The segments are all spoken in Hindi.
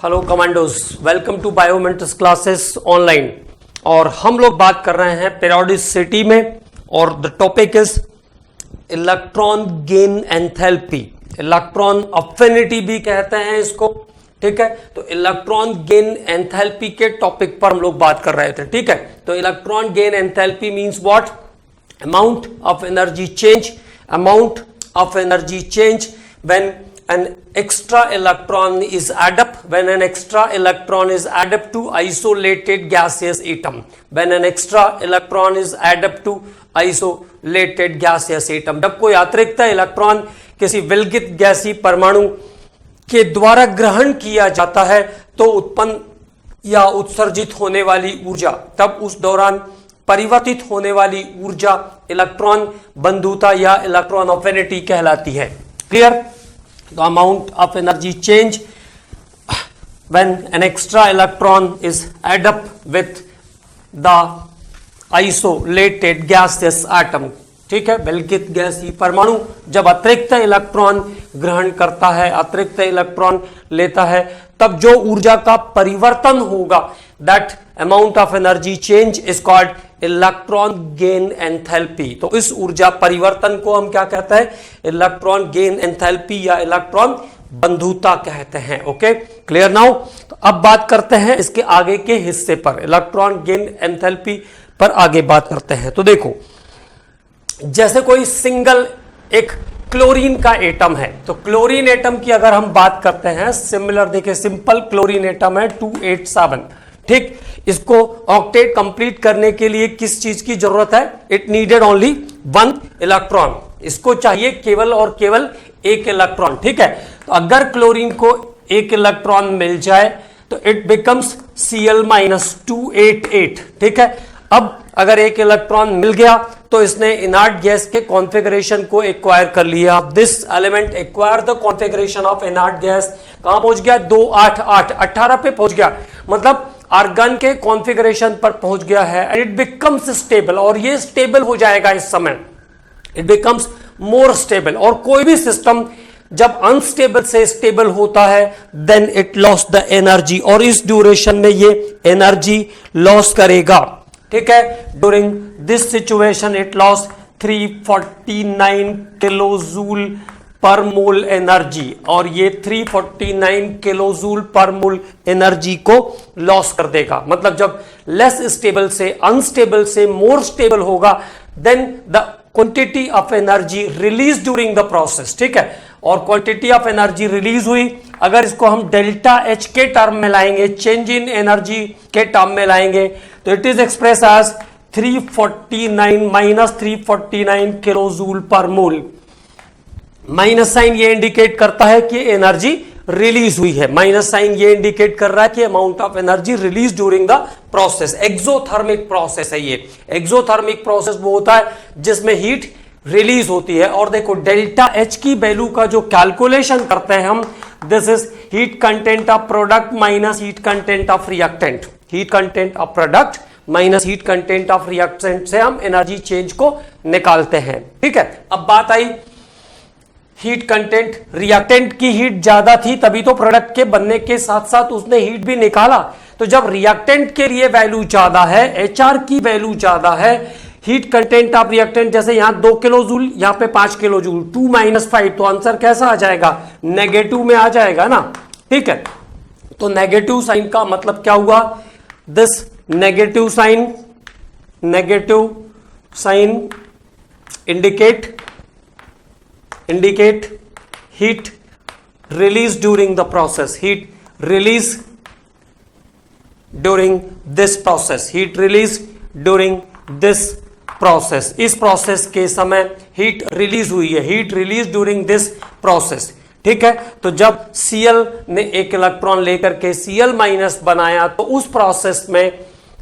Hello commandos, welcome to biomentors classes online. और हम लोग बात कर रहे हैं पेरियोडिसिटी में, और the topic is electron gain enthalpy. Electron affinity भी कहते हैं इसको, ठीक है। तो इलेक्ट्रॉन गेन एंथैल्पी के टॉपिक पर हम लोग बात कर रहे थे, ठीक है। तो electron gain enthalpy means what? amount of energy change when an extra electron is added up, when an extra electron is added to isolated gaseous atom, when an extra electron is added to isolated gaseous atom। जब कोई अतिरिक्त इलेक्ट्रॉन किसी विलगित गैसीय परमाणु के द्वारा ग्रहण किया जाता है तो उत्पन्न या उत्सर्जित होने वाली ऊर्जा, तब उस दौरान परिवर्तित होने वाली ऊर्जा इलेक्ट्रॉन बंधुता या इलेक्ट्रॉन अफिनिटी कहलाती है। Clear? The amount of energy change when an extra electron is add up with the isolated gaseous atom, ठीक है। विलगित गैसीय परमाणु जब अतिरिक्त इलेक्ट्रॉन ग्रहण करता है, अतिरिक्त इलेक्ट्रॉन लेता है, तब जो ऊर्जा का परिवर्तन होगा, that amount of energy change is called electron gain enthalpy. तो इस ऊर्जा परिवर्तन को हम क्या कहते हैं? इलेक्ट्रॉन गेन एंथैल्पी या इलेक्ट्रॉन बंधुता कहते हैं। Okay, clear now? तो अब बात करते हैं इसके आगे के हिस्से पर, इलेक्ट्रॉन गेन एंथैल्पी पर आगे बात करते हैं। तो देखो, जैसे कोई सिंगल एक क्लोरीन का एटम है, तो क्लोरीन एटम की अगर हम बात करते हैं, सिमिलर देखिए, सिंपल क्लोरीन एटम है 287, ठीक। इसको ऑक्टेट कंप्लीट करने के लिए किस चीज की जरूरत है? It needed only 1 electron. इसको चाहिए केवल और केवल 1 इलेक्ट्रॉन, ठीक है। तो अगर क्लोरीन को 1 इलेक्ट्रॉन मिल जाए तो इट बिकम्स Cl-288, ठीक है। अब अगर 1 इलेक्ट्रॉन मिल गया तो इसने इनर्ट गैस के कॉन्फ़िगरेशन को एक्वायर कर लिया। This element acquire the configuration of inert gas. कहां पहुंच गया? 288 18 पे पहुंच गया, मतलब आर्गन के कॉन्फ़िगरेशन पर पहुंच गया है। एंड इट बिकम्स स्टेबल, और ये स्टेबल हो जाएगा इस समय। It becomes more stable. और कोई भी सिस्टम जब अनस्टेबल से स्टेबल होता है, then it loss the energy, और इस ड्यूरेशन में ये एनर्जी लॉस करेगा, ठीक है। During this situation it loss 349 kilojoule per mole energy, और ये 349 किलोजूल पर मोल एनर्जी को लॉस कर देगा। मतलब जब लेस स्टेबल से अनस्टेबल से मोर स्टेबल होगा, then the quantity of energy release during the process, ठीक है। और क्वांटिटी ऑफ एनर्जी रिलीज हुई, अगर इसको हम डेल्टा एच के टर्म में लाएंगे, चेंज इन एनर्जी के टर्म में लाएंगे, तो it is express as 349 kilojoule per mole. Minus sign ये इंडिकेट करता है कि एनर्जी रिलीज हुई है, माइनस साइन ये इंडिकेट कर रहा है कि amount of energy release during the process. Exothermic process है ये। एक्सोथर्मिक प्रोसेस वो होता है जिसमें हीट रिलीज होती है। और देखो, डेल्टा एच की वैल्यू का जो कैलकुलेशन करते हैं हम, this is heat content of product minus heat content of reactant. Heat content of product minus heat content of reactant से हम एनर्जी चेंज को निकालते हैं, ठीक है। अब बात आई हीट कंटेंट, रिएक्टेंट की हीट ज्यादा थी तभी तो प्रोडक्ट के बनने के साथ साथ उसने हीट भी निकाला। तो जब रिएक्टेंट के लिए वैल्यू ज्यादा है, एचआर की वैल्यू ज्यादा है, हीट कंटेंट ऑफ रिएक्टेंट जैसे यहां 2 किलोजूल, यहां पे 5 किलोजूल, 2 - 5, तो आंसर कैसा आ जाएगा? नेगेटिव में आ जाएगा ना, ठीक है। तो नेगेटिव साइन का मतलब क्या हुआ? This negative sign indicate heat release during the process, heat release during this process, heat release during this process। इस प्रोसेस के समय हीट रिलीज हुई है, heat release during this process, ठीक है। तो जब Cl ने 1 इलेक्ट्रॉन लेकर के Cl- बनाया, तो उस प्रोसेस में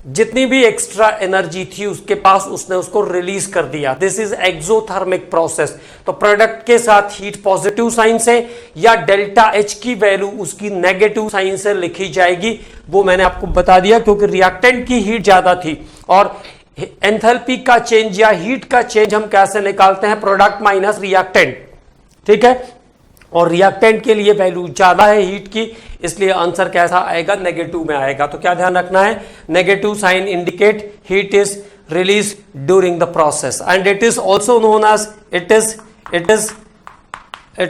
जितनी भी एक्स्ट्रा एनर्जी थी उसके पास, उसने उसको रिलीज कर दिया। This is exothermic process. तो प्रोडक्ट के साथ हीट पॉजिटिव साइन से या डेल्टा एच की वैल्यू उसकी नेगेटिव साइन से लिखी जाएगी, वो मैंने आपको बता दिया, क्योंकि रिएक्टेंट की हीट ज्यादा थी। और एंथैल्पी का चेंज या हीट का चेंज हम कैसे निकालते हैं? प्रोडक्ट माइनस रिएक्टेंट, ठीक है। और रिएक्टेंट के लिए वैल्यू ज्यादा है हीट की, इसलिए आंसर कैसा आएगा, नेगेटिव में आएगा। तो क्या ध्यान रखना है, negative sign indicate heat is release during the process and it is also known as it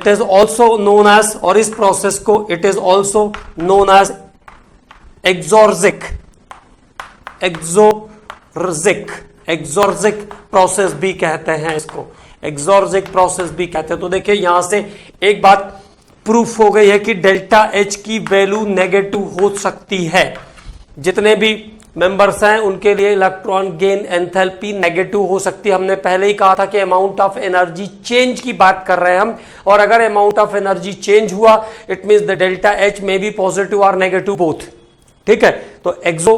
is also known as, और इस प्रोसेस को it is also known as exoergic process भी कहते हैं, इसको एक्सोर्जिक प्रोसेस भी कहते हैं। तो देखिए यहां से एक बात प्रूफ हो गई है कि डेल्टा एच की वैल्यू नेगेटिव हो सकती है। जितने भी मेंबर्स हैं उनके लिए इलेक्ट्रॉन गेन एंथैल्पी नेगेटिव हो सकती है। हमने पहले ही कहा था कि अमाउंट ऑफ एनर्जी चेंज की बात कर रहे हैं हम, और अगर अमाउंट ऑफ एनर्जी चेंज हुआ it means the delta H may be positive और नेगेटिव बोथ। ठीक है, तो एक्सो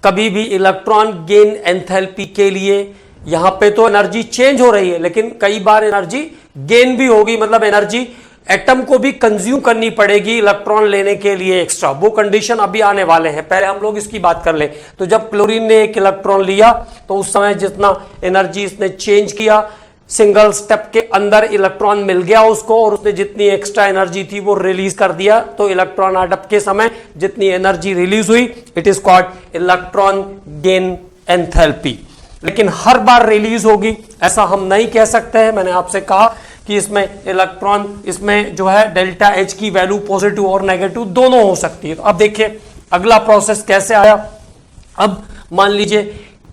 कभी भी इलेक्ट्रॉन गेन एंथैल्पी के लिए यहां पे तो एनर्जी चेंज हो रही है, लेकिन कई बार एनर्जी गेन भी होगी, मतलब एनर्जी एटम को भी कंज्यूम करनी पड़ेगी इलेक्ट्रॉन लेने के लिए एक्स्ट्रा। वो कंडीशन अभी आने वाले हैं, पहले हम लोग इसकी बात कर ले। तो जब क्लोरीन ने एक इलेक्ट्रॉन लिया तो उस समय जितना एनर्जी इसने चेंज किया, सिंगल स्टेप के अंदर इलेक्ट्रॉन मिल गया उसको, और उसने जितनी एक्स्ट्रा एनर्जी थी वो रिलीज कर दिया। तो इलेक्ट्रॉन एटम के समय जितनी एनर्जी रिलीज हुई it is called electron gain enthalpy. लेकिन हर बार रिलीज होगी ऐसा हम नहीं कह सकते हैं। मैंने आपसे कहा कि इसमें इलेक्ट्रॉन, इसमें जो है डेल्टा एच की वैल्यू पॉजिटिव और नेगेटिव दोनों हो सकती है। तो अब देखिए अगला प्रोसेस कैसे आया। अब मान लीजिए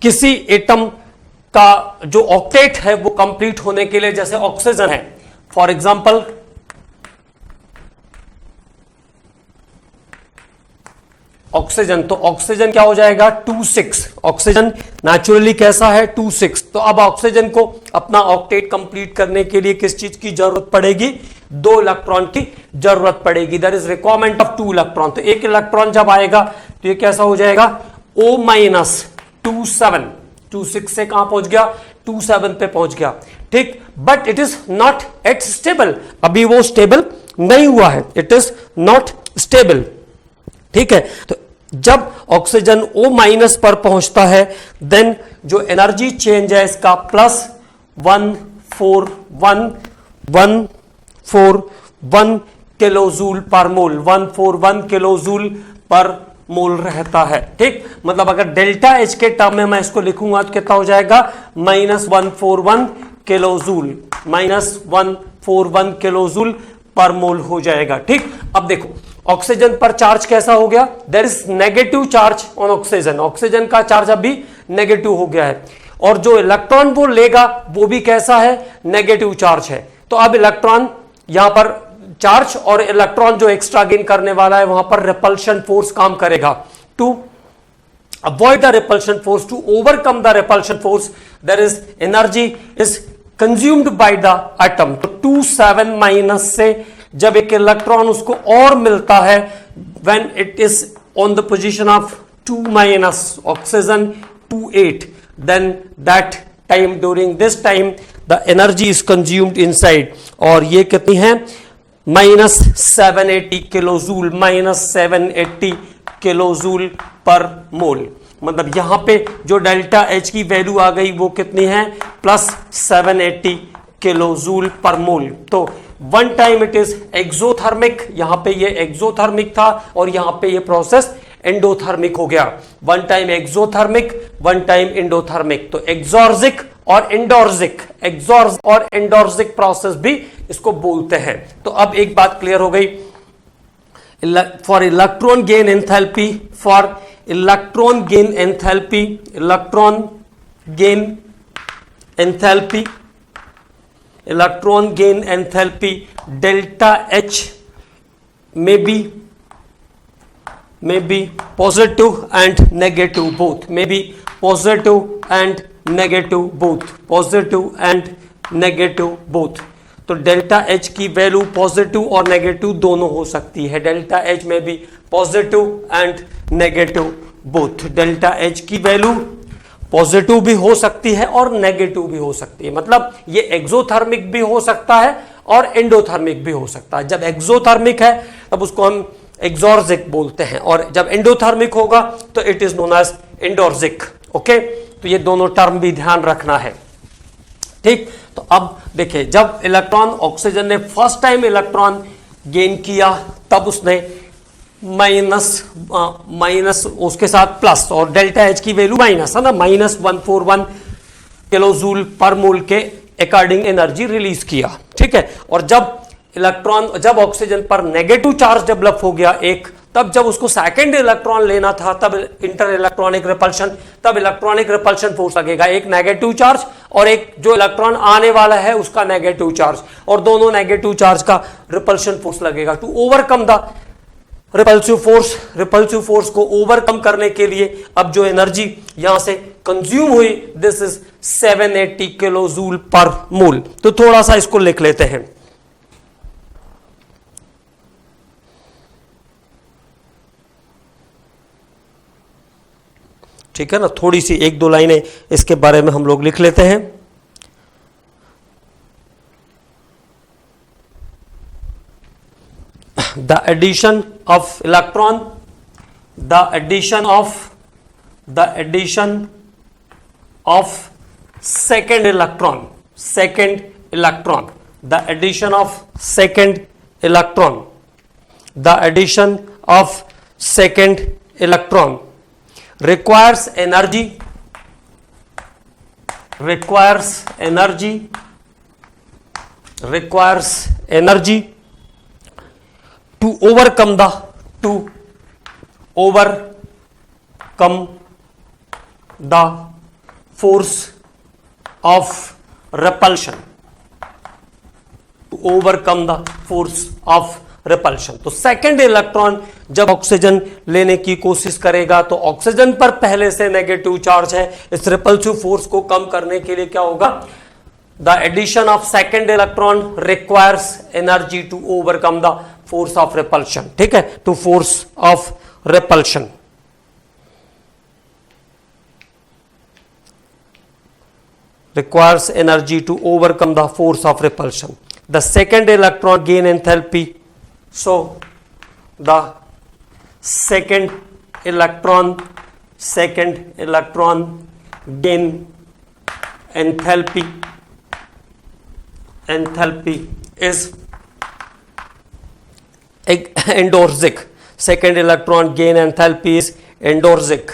किसी एटम का जो ऑक्टेट है वो कंप्लीट होने के लिए, जैसे ऑक्सीजन है फॉर एग्जांपल, ऑक्सीजन, तो ऑक्सीजन क्या हो जाएगा 2,6। ऑक्सीजन नेचुरली कैसा है 2,6। तो अब ऑक्सीजन को अपना ऑक्टेट कंप्लीट करने के लिए किस चीज की जरूरत पड़ेगी, 2 इलेक्ट्रॉन की जरूरत पड़ेगी। There is requirement of 2 electron. तो एक इलेक्ट्रॉन जब आएगा तो ये कैसा हो जाएगा O-27, 2,6 से कहां पहुंच गया 2,7 पे पहुंच गया। ठीक, but it is not at stable, अभी वो स्टेबल नहीं हुआ है, इट इज नॉट स्टेबल। ठीक है, तो जब ऑक्सीजन O- पर पहुंचता है देन जो एनर्जी चेंज है इसका +141 किलोजूल पर मोल, 141 किलोजूल पर मोल रहता है। ठीक, मतलब अगर डेल्टा एच के टर्म में मैं इसको लिखूंगा तो कितना हो जाएगा -141 किलोजूल, -141 किलोजूल पर मोल हो जाएगा। ठीक, अब देखो ऑक्सीजन पर चार्ज कैसा हो गया, there is negative charge on oxygen. Oxygen का चार्ज अभी नेगेटिव हो गया है, और जो इलेक्ट्रॉन वो लेगा वो भी कैसा है, नेगेटिव चार्ज है। तो अब इलेक्ट्रॉन यहां पर चार्ज और इलेक्ट्रॉन जो एक्स्ट्रा गेन करने वाला है वहां पर रिपल्शन फोर्स काम करेगा। To avoid the repulsion force, to overcome the repulsion force, there is energy is consumed by the atom. तो 2,7 से जब एक इलेक्ट्रॉन उसको और मिलता है when it is on the position of 2- oxygen 2,8, then that time, during this time the energy is consumed inside, और ये कितनी है -780 किलोजूल, -780 किलोजूल पर मोल। मतलब यहां पे जो डेल्टा एच की वैल्यू आ गई वो कितनी है +780 किलोजूल पर मोल। तो one time it is exothermic, यहां पे ये एक्सोथर्मिक था और यहां पे ये प्रोसेस एंडोथर्मिक हो गया। One time exothermic, one time endothermic. तो एक्सोर्जिक और एंडोर्जिक, एक्सोर्ज और एंडोर्जिक प्रोसेस भी इसको बोलते हैं। तो अब एक बात क्लियर हो गई, for electron gain enthalpy, for electron gain enthalpy, electron gain enthalpy, electron gain enthalpy delta H may be positive and negative both, may be positive and negative both, positive and negative both। तो डेल्टा एच की वैल्यू पॉजिटिव और नेगेटिव दोनों हो सकती है। डेल्टा एच में भी positive and negative both. Delta H की वैल्यू पॉजिटिव भी हो सकती है और नेगेटिव भी हो सकती है, मतलब ये एक्सोथर्मिक भी हो सकता है और एंडोथर्मिक भी हो सकता है। जब एक्सोथर्मिक है तब उसको हम एक्सोर्जिक बोलते हैं, और जब एंडोथर्मिक होगा तो it is known as endoergic. Okay, तो ये दोनों टर्म भी ध्यान रखना है। ठीक। तो अब देखिए, जब इलेक्ट्रॉन, ऑक्सीजन ने फर्स्ट टाइम इलेक्ट्रॉन गेन किया तब उसने माइनस उसके साथ प्लस, और डेल्टा एच की वैल्यू माइनस है ना, -141 किलो जूल पर मोल के अकॉर्डिंग एनर्जी रिलीज किया, ठीक है। और जब ऑक्सीजन पर नेगेटिव चार्ज डेवलप हो गया एक, तब जब उसको सेकंड इलेक्ट्रॉन लेना था, तब इंटर इलेक्ट्रॉनिक रिपल्शन, तब इलेक्ट्रॉनिक रिपल्शन फोर्स लगेगा, एक नेगेटिव चार्ज और एक जो इलेक्ट्रॉन आने वाला है उसका नेगेटिव चार्ज, और दोनों नेगेटिव चार्ज का रिपल्शन फोर्स लगेगा to overcome the repulsive force को ओवरकम करने के लिए अब जो एनर्जी यहां से कंज्यूम हुई, this is 780 kilo joule per mole. तो थोड़ा सा इसको लिख लेते हैं। ठीक है ना, थोड़ी सी एक दो लाइनें इसके बारे में हम लोग लिख लेते हैं। The addition of electron, the addition of second electron, the addition of second electron requires energy to overcome the force of repulsion, तो सेकंड इलेक्ट्रॉन जब ऑक्सीजन लेने की कोशिश करेगा तो ऑक्सीजन पर पहले से नेगेटिव चार्ज है, इस रिपल्सिव फोर्स को कम करने के लिए क्या होगा, the addition of second electron requires energy to overcome the force of repulsion, ठीक है, to force of repulsion. requires energy to overcome the force of repulsion. The second electron gain enthalpy, so the second electron gain enthalpy is endorsic. Second electron gain enthalpy is endorsic.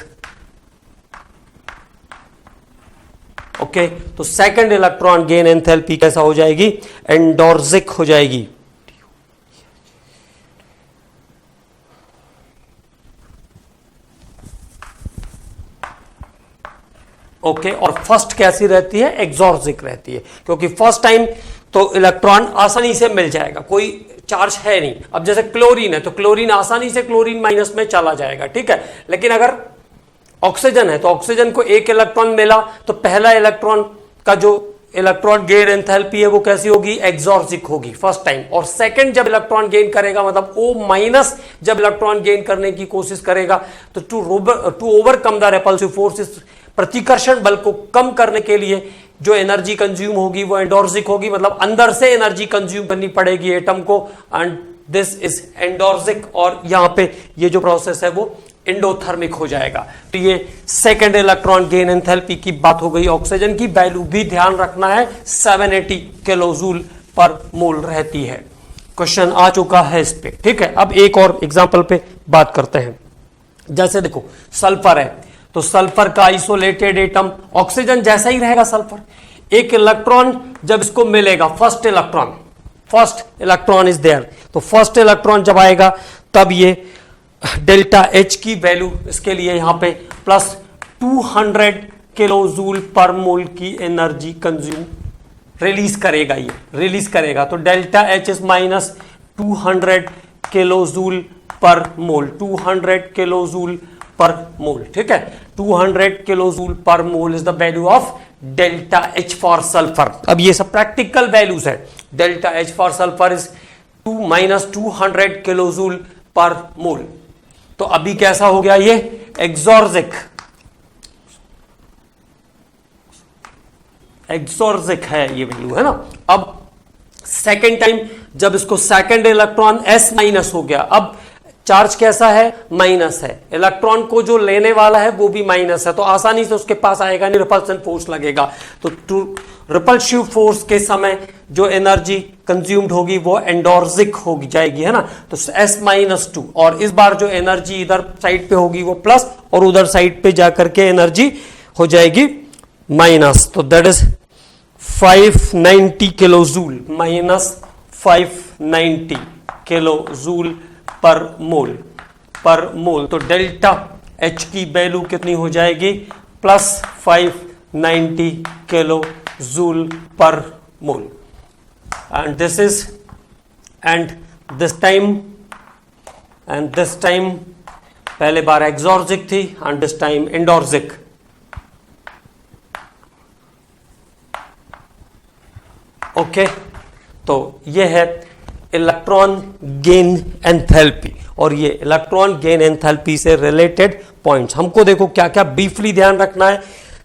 Okay, तो सेकंड इलेक्ट्रॉन गेन एंथैल्पी कैसा हो जाएगी, एंडोर्जिक हो जाएगी। ओके, और फर्स्ट कैसी रहती है, एक्सोर्जिक रहती है, क्योंकि फर्स्ट टाइम तो इलेक्ट्रॉन आसानी से मिल जाएगा, कोई चार्ज है नहीं। अब जैसे क्लोरीन है तो क्लोरीन आसानी से क्लोरीन माइनस में चला जाएगा, ठीक है। लेकिन अगर ऑक्सीजन है तो ऑक्सीजन को एक इलेक्ट्रॉन मिला तो पहला इलेक्ट्रॉन का जो इलेक्ट्रॉन गेन एंथैल्पी है वो कैसी होगी, एक्सोर्जिक होगी फर्स्ट टाइम। और सेकंड जब इलेक्ट्रॉन गेन करेगा, मतलब O माइनस जब इलेक्ट्रॉन गेन करने की कोशिश करेगा, तो to overcome the repulsive force, इस प्रतिकर्षण बल को कम करने के लिए जो एनर्जी कंज्यूम होगी वो एंडोर्जिक होगी, मतलब अंदर से एनर्जी कंज्यूम करनी पड़ेगी एटम को, एंड दिस इज एंडोर्जिक। और यहां पे ये जो प्रोसेस है वो एंडोथर्मिक हो जाएगा। तो ये सेकेंड इलेक्ट्रॉन गेन एंथैल्पी की बात हो गई। ऑक्सीजन की वैल्यू भी ध्यान रखना है, 780 किलोजूल पर मोल रहती है। क्वेश्चन आ चुका है इस पे, ठीक है। अब एक और एग्जांपल पे बात करते हैं। जैसे देखो सल्फर है, तो सल्फर का आइसोलेटेड एटम, ऑक्सीजन जैसा ही रहेगा सल्फर, एक इलेक्ट्रॉन जब इसको मिलेगा, फर्स्ट इलेक्ट्रॉन इज देयर, तो फर्स्ट इलेक्ट्रॉन जब आएगा तब ये डेल्टा एच की वैल्यू इसके लिए यहां पे प्लस 200 किलो जूल पर मोल की एनर्जी कंज्यूम रिलीज करेगा, तो delta H is minus 200 kilo joule per mole, 200 kilo joule per मोल, ठीक है। 200 kilo joule per mole is the value of delta H for sulphur. अब ये सब प्रैक्टिकल वैल्यूज है। Delta H for sulphur is -200 kilo joule per mole. तो अभी कैसा हो गया, ये एक्सोर्जिक है, ये वैल्यू है ना। अब सेकेंड टाइम जब इसको सेकेंड इलेक्ट्रॉन S माइनस हो गया, अब चार्ज कैसा है, माइनस है, इलेक्ट्रॉन को जो लेने वाला है वो भी माइनस है, तो आसानी से उसके पास आएगा नहीं, रिपल्सन फोर्स लगेगा। तो रिपल्सिव फोर्स के समय जो एनर्जी कंज्यूम्ड होगी वो एंडोर्जिक होगी जाएगी, है ना। तो S-2 और इस बार जो एनर्जी इधर साइड पे होगी वो प्लस और उधर साइड पे जाकर के एनर्जी हो जाएगी माइनस। तो that is 590 kilo joule, minus 590 kilo joule per mole. तो डेल्टा H की वैल्यू कितनी हो जाएगी, plus 590 kilo joule per mole. And this time पहले बार एक्सोर्जिक थी एंड दिस टाइम एंडोर्जिक। ओके, तो ये है इलेक्ट्रॉन गेन एंथैल्पी और ये इलेक्ट्रॉन गेन एंथैल्पी से रिलेटेड पॉइंट्स। हमको देखो क्या क्या ब्रीफली ध्यान रखना है।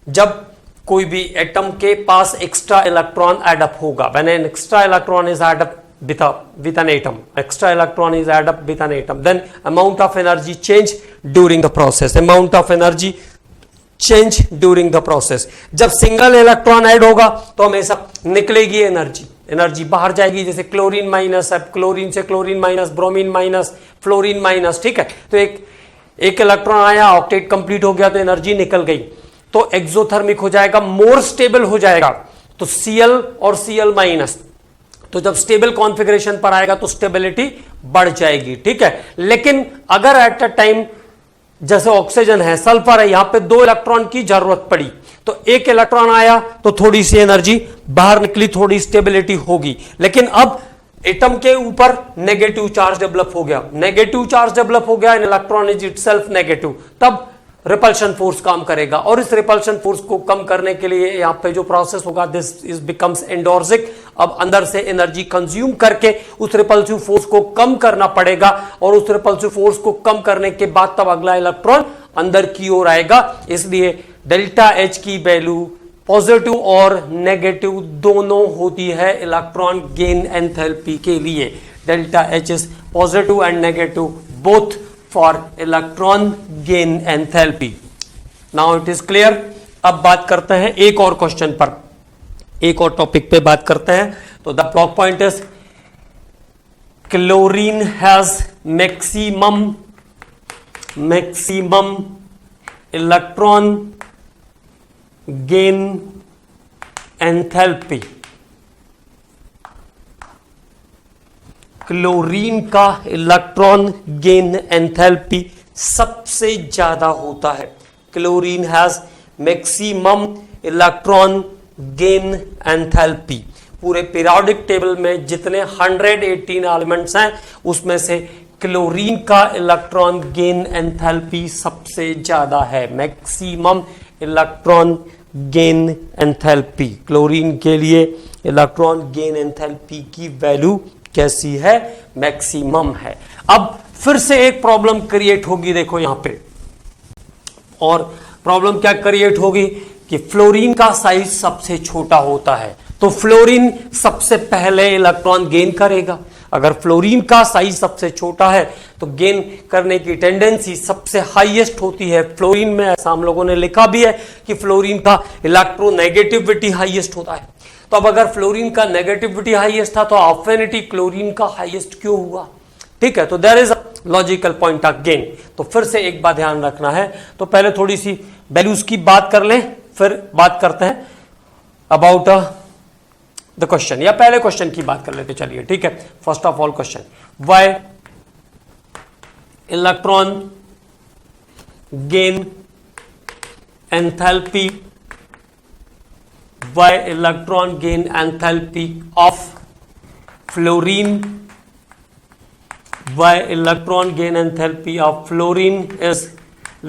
जब कोई भी एटम के पास एक्स्ट्रा इलेक्ट्रॉन एड अप होगा, when an extra electron is add up with an atom, extra electron is add up with an atom, then amount of energy change during the process, amount of energy change during the process। जब सिंगल इलेक्ट्रॉन ऐड होगा तो हमेशा निकलेगी एनर्जी बाहर जाएगी, जैसे क्लोरीन माइनस, अब क्लोरीन से chlorine minus, bromine minus, fluorine minus, ठीक है। तो एक इलेक्ट्रॉन आया, ऑक्टेट कंप्लीट हो गया तो एनर्जी निकल गई, तो एक्सोथर्मिक हो जाएगा, मोर स्टेबल हो जाएगा, तो Cl और Cl माइनस। तो जब स्टेबल कॉन्फ़िगरेशन पर आएगा तो स्टेबिलिटी बढ़ जाएगी, ठीक है। लेकिन अगर एट अ टाइम जैसे ऑक्सीजन है, सल्फर है, यहां पे 2 इलेक्ट्रॉन की जरूरत पड़ी, तो एक इलेक्ट्रॉन आया तो थोड़ी सी एनर्जी बाहर निकली, थोड़ी स्टेबिलिटी होगी। लेकिन अब एटम के ऊपर नेगेटिव चार्ज डेवलप हो गया, an electron is itself negative, तब रिपल्शन फोर्स काम करेगा और इस रिपल्शन फोर्स को कम करने के लिए यहां पे जो प्रोसेस होगा दिस इज बिकम्स एंडोर्जिक। अब अंदर से एनर्जी कंज्यूम करके उस रिपल्सिव फोर्स को कम करना पड़ेगा और उस रिपल्सिव फोर्स को कम करने के बाद तब अगला इलेक्ट्रॉन अंदर की ओर आएगा। इसलिए डेल्टा H की वैल्यू पॉजिटिव और नेगेटिव दोनों होती है इलेक्ट्रॉन गेन एंथैल्पी के लिए। Delta H is positive and negative both for electron gain enthalpy। now it is clear। अब बात करते हैं एक और क्वेश्चन पर, एक और टॉपिक पे बात करते हैं। तो the block point is chlorine has maximum electron gain enthalpy. Chlorine का इलेक्ट्रॉन गेन एंथैल्पी सबसे ज्यादा होता है। Chlorine has maximum electron gain enthalpy. पूरे पीरियोडिक टेबल में जितने 118 एलिमेंट्स हैं उसमें से क्लोरीन का इलेक्ट्रॉन गेन एंथैल्पी सबसे ज्यादा है। Maximum electron gain enthalpy, chlorine के लिए इलेक्ट्रॉन गेन एंथैल्पी की वैल्यू कैसी है, मैक्सिमम है। अब फिर से एक प्रॉब्लम क्रिएट होगी, देखो यहां पे, और प्रॉब्लम क्या क्रिएट होगी कि फ्लोरीन का साइज सबसे छोटा होता है, तो फ्लोरीन सबसे पहले इलेक्ट्रॉन गेन करेगा। अगर फ्लोरीन का साइज सबसे छोटा है तो गेन करने की टेंडेंसी सबसे हाईएस्ट होती है। फ्लोरीन में ऐसा हम लोगों ने लिखा भी है कि फ्लोरीन का इलेक्ट्रोनेगेटिविटी हाईएस्ट होता है। तो अब अगर फ्लोरीन का नेगेटिविटी हाईएस्ट था तो अफिनिटी क्लोरीन का हाईएस्ट क्यों हुआ, ठीक है। तो there is a logical point again. तो फिर से एक बात ध्यान रखना है, तो पहले थोड़ी सी वैल्यूज की बात कर लें, फिर बात करते हैं अबाउट द क्वेश्चन, या पहले क्वेश्चन की बात कर लेते चलिए, ठीक है। First of all question, why electron gain enthalpy, why electron gain enthalpy of fluorine, why electron gain enthalpy of fluorine is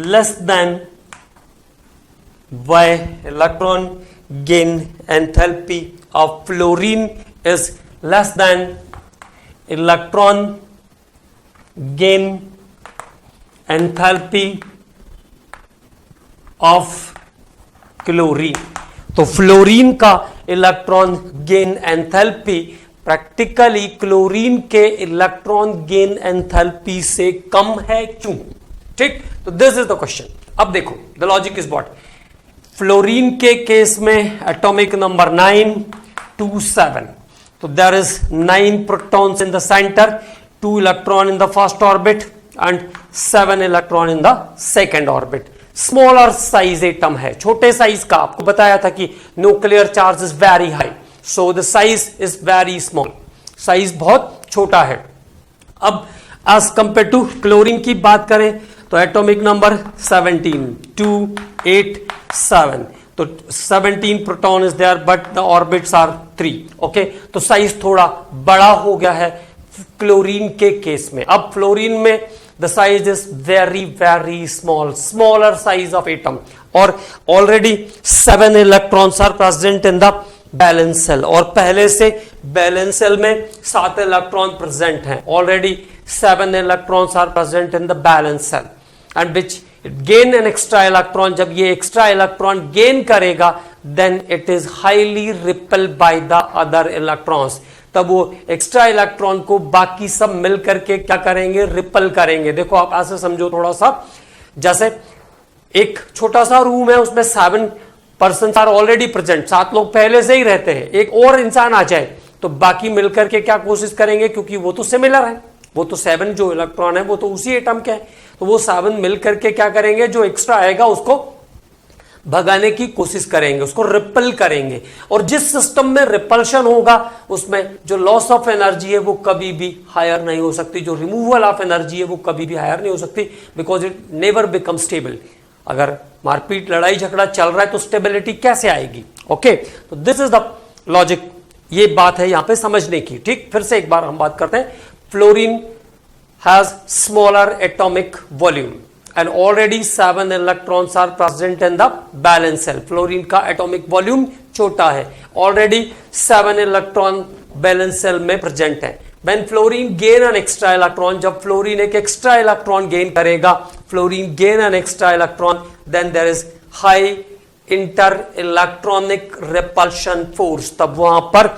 less than, why electron gain enthalpy of fluorine is less than electron gain enthalpy of chlorine। तो फ्लोरीन का electron gain enthalpy practically chlorine के इलेक्ट्रॉन गेन एंथैल्पी से कम है, क्यों, ठीक। तो दिस इज द क्वेश्चन। अब देखो the logic is what, fluorine के केस में एटॉमिक नंबर 9 2 7, तो there is 9 protons in the center, 2 electron in the first orbit and 7 electron in the second orbit. Smaller size atom है, छोटे साइज का। आपको बताया था कि nuclear charge is very high, so the size is very small, size बहुत छोटा है। अब एज कंपेयर टू क्लोरीन की बात करें तो एटॉमिक नंबर 17 2 8 7, तो 17 proton is there but the orbits are 3। Okay, तो साइज थोड़ा बड़ा हो गया है क्लोरीन के केस में। अब फ्लोरीन में the size is very very small, smaller size of atom, और already 7 electrons are present in the valence shell, और पहले से बैलेंस सेल में 7 इलेक्ट्रॉन प्रेजेंट हैं। Already 7 electrons are present in the valence shell and which gain an extra electron. जब ये एक्स्ट्रा इलेक्ट्रॉन गेन करेगा then it is highly repel by the other electrons, तब वो एक्स्ट्रा इलेक्ट्रॉन को बाकी सब मिलकर के क्या करेंगे, रिपेल करेंगे। देखो आप ऐसे समझो थोड़ा सा, जैसे एक छोटा सा रूम है, उसमें 7 पर्सन आर ऑलरेडी प्रेजेंट, 7 लोग पहले से ही रहते हैं, एक और इंसान आ जाए तो बाकी मिलकर के क्या कोशिश करेंगे, क्योंकि वो तो सिमिलर है, वो तो 7 जो इलेक्ट्रॉन है वो तो उसी एटम के हैं, तो वो 7 मिलकर के क्या करेंगे, जो एक्स्ट्रा आएगा उसको भगाने की कोशिश करेंगे, उसको रिपल करेंगे। और जिस सिस्टम में रिपल्शन होगा उसमें जो लॉस ऑफ एनर्जी है वो कभी भी हायर नहीं हो सकती, जो रिमूवल ऑफ एनर्जी है वो कभी भी हायर नहीं हो सकती, because it never become stable. अगर मारपीट लड़ाई झगड़ा चल रहा है तो स्टेबिलिटी कैसे आएगी? ओके, तो दिस इज द लॉजिक, ये बात है यहां पे समझने की। ठीक, फिर से एक बार हम बात करते हैं। Fluorine has smaller atomic volume and already 7 electrons are present in the balance cell. Fluorine का एटॉमिक वॉल्यूम छोटा है, ऑलरेडी 7 इलेक्ट्रॉन बैलेंस सेल में प्रेजेंट है। When fluorine gain an extra electron, जब फ्लोरीन एक एक्स्ट्रा इलेक्ट्रॉन गेन करेगा, fluorine gain an extra electron, then there is high inter electronic repulsion force, तब वहां पर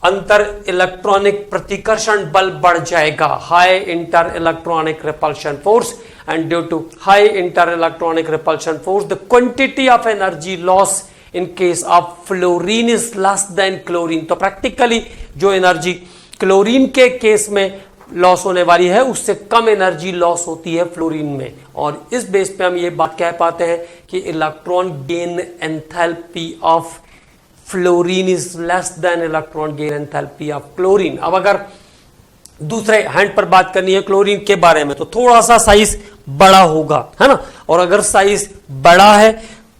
अंतर इलेक्ट्रॉनिक प्रतिकर्षण बल बढ़ जाएगा, high inter electronic repulsion force, and due to high inter-electronic repulsion force, the quantity of energy loss in case of fluorine is less than chlorine. तो practically जो एनर्जी क्लोरीन के केस में लॉस होने वाली है उससे कम एनर्जी लॉस होती है फ्लोरीन में, और इस बेस पे हम ये बात कह पाते हैं कि electron gain enthalpy of fluorine is less than electron gain enthalpy of chlorine. अब अगर दूसरे हैंड पर बात करनी है क्लोरीन के बारे में तो थोड़ा सा साइज बड़ा होगा, है ना, और अगर साइज बड़ा है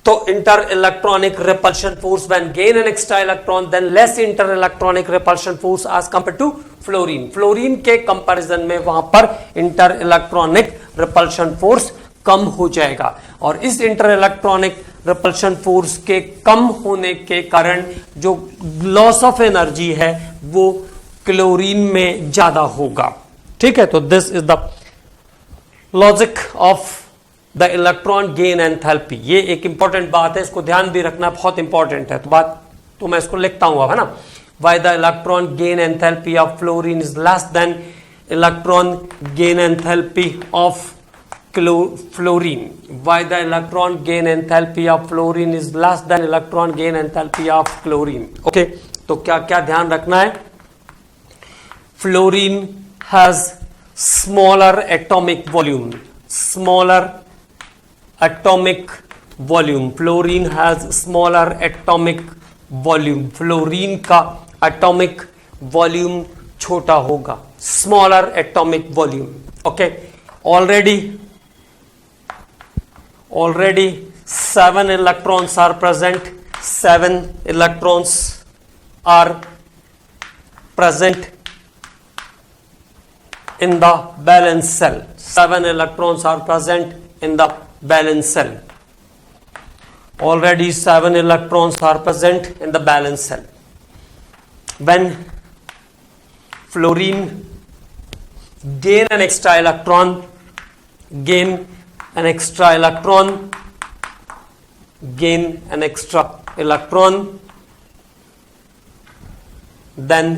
तो inter electronic repulsion force when gain an extra electron then less inter electronic repulsion force as compare to fluorine. Fluorine के कंपैरिजन में वहां पर इंटर इलेक्ट्रॉनिक रिपल्शन फोर्स कम हो जाएगा, और इस इंटर इलेक्ट्रॉनिक रिपल्शन फोर्स के कम होने के कारण जो लॉस ऑफ एनर्जी है वो क्लोरीन में ज्यादा होगा। ठीक है, तो this is the logic of the electron gain enthalpy. ये एक इंपॉर्टेंट बात है, इसको ध्यान भी रखना बहुत इंपॉर्टेंट है, तो बात तो मैं इसको लिखता हूं अब, है ना। Why the electron gain enthalpy of fluorine is less than electron gain enthalpy of fluorine. Why the electron gain enthalpy of fluorine is less than electron gain enthalpy of chlorine. Okay, तो क्या क्या ध्यान रखना है? Fluorine has smaller atomic volume. Smaller atomic volume. Fluorine has smaller atomic volume. Fluorine का atomic volume छोटा होगा. Smaller atomic volume. Okay. Already 7 electrons are present. 7 electrons are present in the valence cell. 7 electrons are present in the valence cell. Already 7 electrons are present in the valence cell. When fluorine gain an extra electron, gain an extra electron, then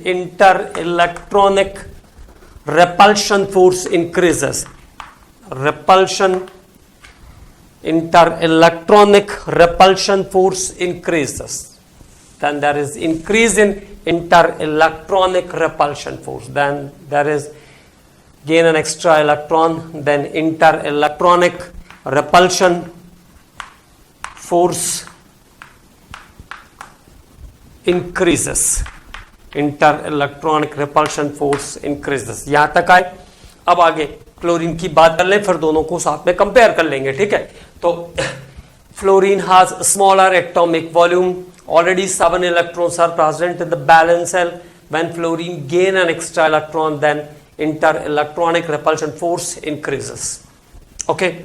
inter-electronic repulsion force increases, repulsion, inter-electronic repulsion force increases, then there is increase in inter-electronic repulsion force, then there is gain an extra electron, then inter-electronic repulsion force increases, inter-electronic repulsion force increases. यहां तक आए। अब आगे क्लोरीन की बात कर लें, फिर दोनों को साथ में कंपेयर कर लेंगे, ठीक है। तो fluorine has smaller atomic volume, already 7 electrons are present in the valence shell, when fluorine gain an extra electron then inter-electronic repulsion force increases. Okay,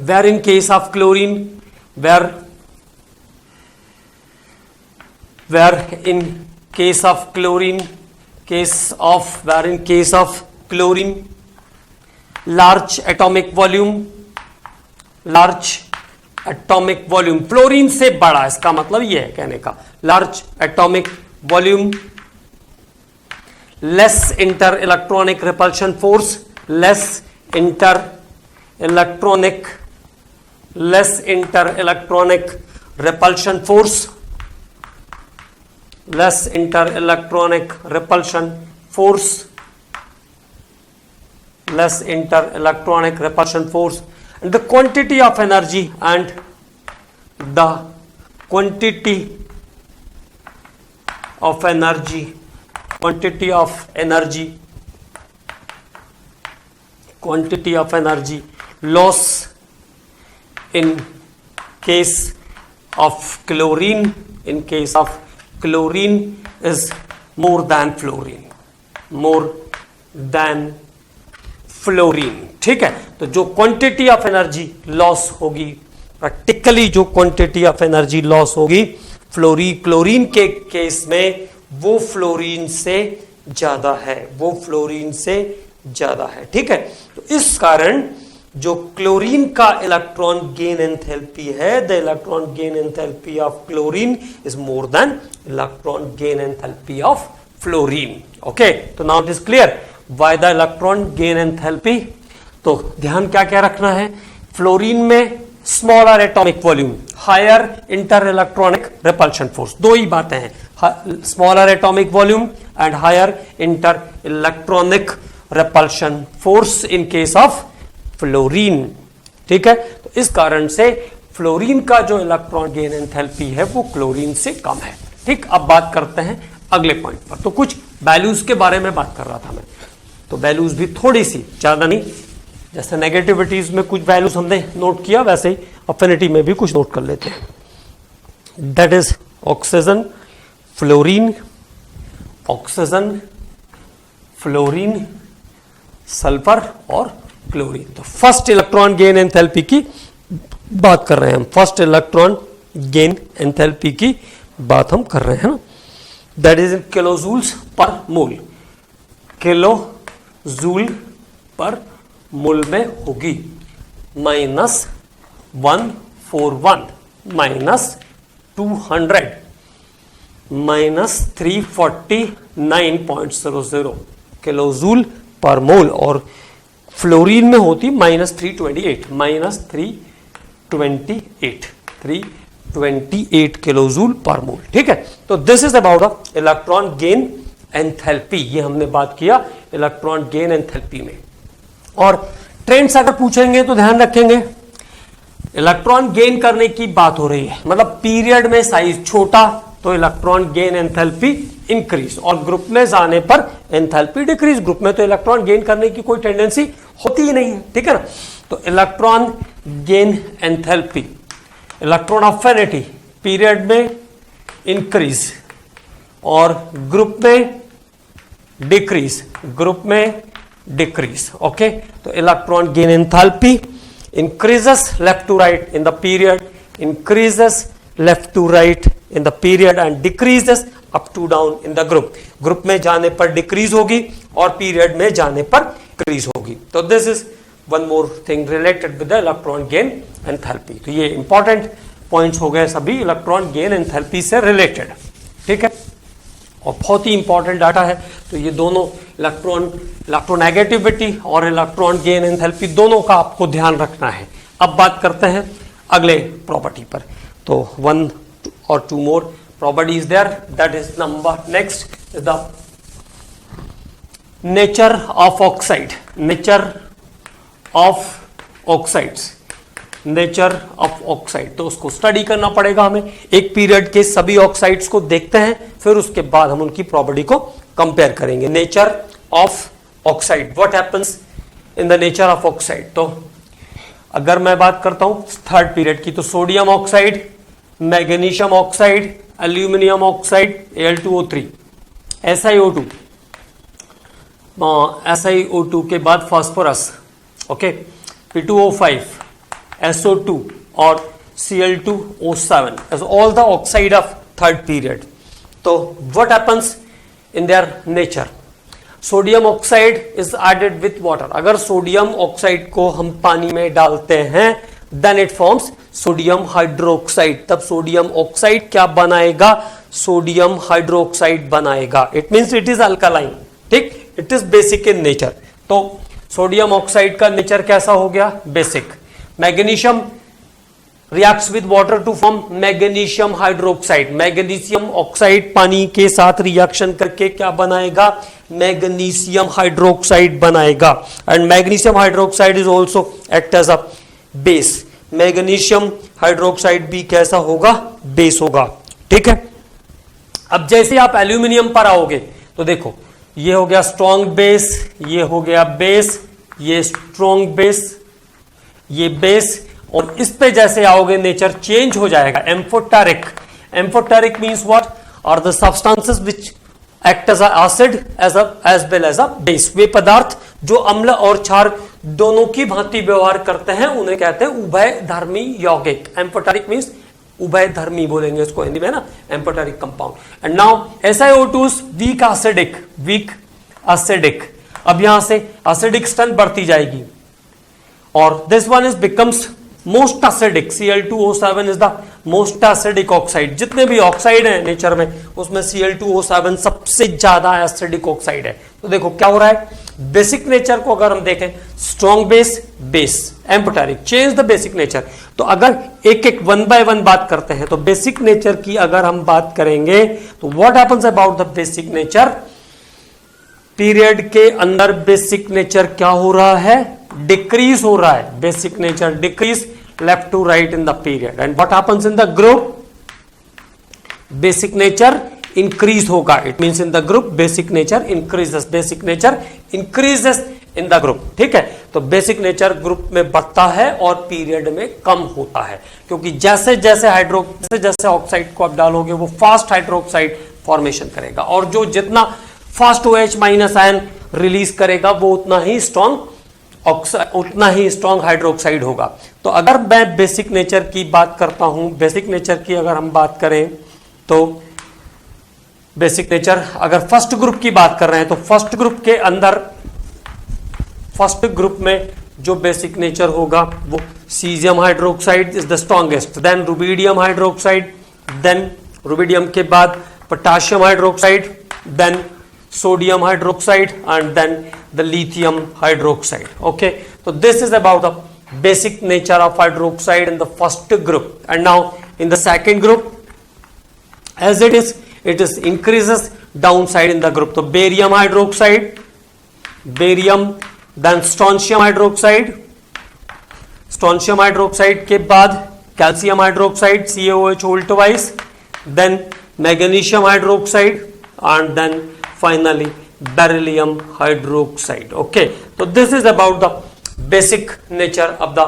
where in case of chlorine, where in case of chlorine, where in case of chlorine, large atomic volume, fluorine से बड़ा, इसका मतलब यह है कहने का, large atomic volume, less inter-electronic repulsion force, less inter-electronic repulsion force, less inter-electronic repulsion force, less inter-electronic repulsion force, and the quantity of energy loss in case of chlorine is more than fluorine, ठीक है। तो जो क्वांटिटी ऑफ एनर्जी लॉस होगी, प्रैक्टिकली जो क्वांटिटी ऑफ एनर्जी लॉस होगी क्लोरीन के केस में, वो फ्लोरीन से ज्यादा है, ठीक है। तो इस कारण जो क्लोरीन का इलेक्ट्रॉन गेन एंथैल्पी है, the electron gain enthalpy of chlorine is more than electron gain enthalpy of fluorine. Okay, तो now it is clear why the electron gain enthalpy. तो ध्यान क्या क्या रखना है, फ्लोरीन में smaller atomic volume, higher inter electronic repulsion force, दो ही बातें हैं, smaller atomic volume and higher inter electronic repulsion force in case of fluorine, ठीक है। तो इस कारण से फ्लोरीन का जो इलेक्ट्रॉन गेन एंथैल्पी है वो क्लोरीन से कम है, ठीक। अब बात करते हैं अगले पॉइंट पर। तो कुछ वैल्यूज के बारे में बात कर रहा था मैं, तो वैल्यूज भी थोड़ी सी, ज्यादा नहीं, जैसे नेगेटिविटीज में कुछ वैल्यूज हमने नोट किया, वैसे ही अफिनिटी में भी कुछ नोट कर लेते हैं। That is oxygen, fluorine, sulphur और क्लोरीन। तो फर्स्ट इलेक्ट्रॉन गेन एंथैल्पी की बात कर रहे हैं हम, फर्स्ट इलेक्ट्रॉन गेन एंथैल्पी की बात हम कर रहे हैं ना। दैट इज इन किलोजूल्स पर मोल, किलोजूल पर मोल में होगी -141 -200 -349.00 किलोजूल पर मोल, और फ्लोरीन में होती -328 किलोजूल पर मोल, ठीक है। तो this is about the electron gain enthalpy, ये हमने बात किया इलेक्ट्रॉन गेन एंथैल्पी में। और ट्रेंड्स अगर पूछेंगे तो ध्यान रखेंगे, इलेक्ट्रॉन गेन करने की बात हो रही है, मतलब पीरियड में साइज छोटा तो इलेक्ट्रॉन गेन एंथैल्पी इंक्रीज, और ग्रुप में जाने पर एंथैल्पी डिक्रीज। ग्रुप में तो इलेक्ट्रॉन गेन करने की कोई टेंडेंसी होती ही नहीं है, ठीक है ना। तो electron gain enthalpy, electron affinity period में इंक्रीज और ग्रुप में डिक्रीज, ओके। तो electron gain enthalpy increases left to right in the period, increases left to right in the period and decreases up to down in the group. Group में जाने पर डिक्रीज होगी और पीरियड में जाने पर इंक्रीज होगी। तो this is one more thing related with the electron gain enthalpy. तो ये इंपॉर्टेंट पॉइंट्स हो गए सभी इलेक्ट्रॉन गेन एंथैल्पी से रिलेटेड, ठीक है, और बहुत ही इंपॉर्टेंट डाटा है। तो ये दोनों इलेक्ट्रोनेगेटिविटी और इलेक्ट्रॉन गेन एंथैल्पी दोनों का आपको ध्यान रखना है। अब बात करते हैं अगले प्रॉपर्टी पर। तो 1 और 2 more properties there, that is number next is the nature of oxide. Nature of oxides, nature of oxide, तो उसको स्टडी करना पड़ेगा हमें। एक पीरियड के सभी ऑक्साइड्स को देखते हैं, फिर उसके बाद हम उनकी प्रॉपर्टी को कंपेयर करेंगे। Nature of oxide, what happens in the nature of oxide. तो अगर मैं बात करता हूं थर्ड पीरियड की, तो sodium oxide, magnesium oxide, aluminium oxide, Al2O3, SiO2, SiO2 के बाद फास्फोरस, ओके, P2O5, SO2 और Cl2O7 as all the oxide of third period. So what happens in their nature? Sodium oxide is added with water. अगर सोडियम ऑक्साइड को हम पानी में डालते हैं then it forms sodium hydroxide. तब सोडियम ऑक्साइड क्या बनाएगा? सोडियम हाइड्रोक्साइड बनाएगा। It means it is alkaline, ठीक, it is basic in nature. तो सोडियम ऑक्साइड का नेचर कैसा हो गया? Basic. Magnesium reacts with water to form magnesium hydroxide. Magnesium oxide पानी के साथ रिएक्शन करके क्या बनाएगा? मैग्नीशियम हाइड्रोक्साइड बनाएगा। And magnesium hydroxide is also act as a base. Magnesium hydroxide भी कैसा होगा? बेस होगा, ठीक है। अब जैसे आप एल्यूमिनियम पर आओगे तो देखो, ये हो गया स्ट्रॉन्ग बेस, ये हो गया बेस, ये स्ट्रॉन्ग बेस, ये बेस, और इस पे जैसे आओगे नेचर चेंज हो जाएगा। Amphoteric, amphoteric means what? Are the substances which act as acid as well as a base. वे पदार्थ जो अम्ल और क्षार दोनों की भांति व्यवहार करते हैं उन्हें कहते हैं उभयधर्मी यौगिक। एम्फोटेरिक मींस उभयधर्मी बोलेंगे इसको हिंदी में ना, amphoteric compound. And now SiO2 weak acidic, weak acidic. अब यहां से एसिडिक स्ट्रेंथ बढ़ती जाएगी और this one is becomes most acidic. Cl2O7 is the most acidic oxide. जितने भी ऑक्साइड हैं नेचर में उसमें Cl2O7 सबसे ज्यादा एसिडिक ऑक्साइड है। तो देखो क्या हो रहा है, बेसिक नेचर को अगर हम देखें, strong base, base, amphoteric, change the basic nature. तो अगर एक एक 1 by 1 बात करते हैं तो बेसिक नेचर की अगर हम बात करेंगे तो what happens about the basic nature? Period के अंदर बेसिक नेचर क्या हो रहा है? डिक्रीज हो रहा है। Basic nature decrease left to right in the period. And what happens in the group? Basic nature increase होगा। It means in the group basic nature increases, basic nature increases in the group, ठीक है। तो बेसिक नेचर ग्रुप में बढ़ता है और पीरियड में कम होता है, क्योंकि जैसे जैसे ऑक्साइड को आप डालोगे वो फास्ट हाइड्रोक्साइड फॉर्मेशन करेगा, और जो जितना फास्ट OH- आयन रिलीज करेगा वो उतना ही स्ट्रॉन्ग हाइड्रोक्साइड होगा। तो अगर मैं बेसिक नेचर की बात करता हूं, बेसिक नेचर की अगर हम बात करें तो बेसिक नेचर, अगर फर्स्ट ग्रुप की बात कर रहे हैं तो फर्स्ट ग्रुप के अंदर, फर्स्ट ग्रुप में जो बेसिक नेचर होगा वो caesium hydroxide is the strongest, then rubidium hydroxide, then rubidium के बाद potassium hydroxide, then sodium hydroxide, and then the lithium hydroxide. Okay, so this is about the basic nature of hydroxide in the first group. And now in the second group, as it is increases downside in the group. So barium hydroxide, barium, then strontium hydroxide, strontium hydroxide के बाद calcium hydroxide, CaOH whole twice, then magnesium hydroxide, and then finally beryllium hydroxide. Okay, so this is about the basic nature of the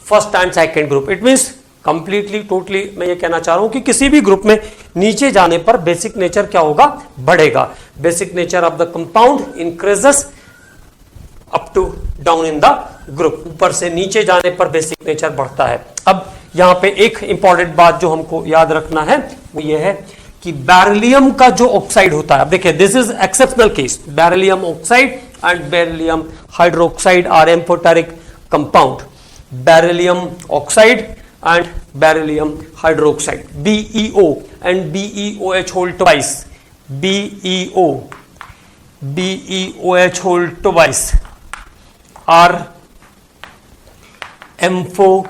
first and second group. It means completely totally मैं ये कहना चाह रहा हूं कि किसी भी ग्रुप में नीचे जाने पर बेसिक नेचर क्या होगा? बढ़ेगा। Basic nature of the compound increases up to down in the group. ऊपर से नीचे जाने पर बेसिक नेचर बढ़ता है। अब यहां पे एक इंपॉर्टेंट बात जो हमको याद रखना है वो ये है कि बेरिलियम का जो ऑक्साइड होता है, अब देखिए this is exceptional case, beryllium oxide and beryllium hydroxide are amphoteric compound. Beryllium oxide and beryllium hydroxide, BeO and BeOH whole twice, BeO BeOH whole twice are amphoteric